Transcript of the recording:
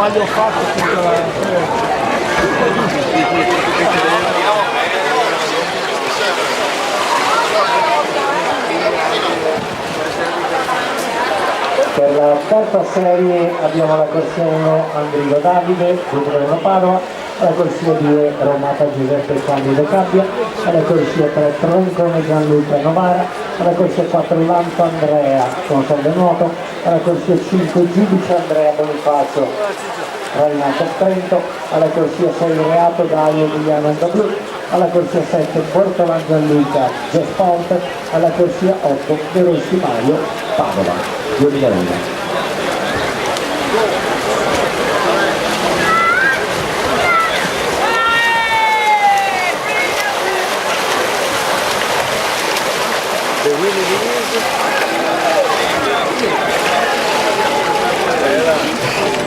gli ho fatto tutta Per la terza serie abbiamo la corsia 1 Andrillo Davide, Giuliano Padova, alla corsia 2 Romata Giuseppe Candido Cabbia, alla corsia 3 Troncone Gianluca Novara, alla corsia 4 Lanto Andrea Consaldo Nuoto, alla corsia 5 Giudice Andrea Bonifacio Rainato Trento, alla corsia 6 Reato Dario Emiliano Blu, alla corsia 7 Bortolan Gianluca Jeff Ponte, alla corsia 8 De Rossi Mario Padova. 2001. The winning is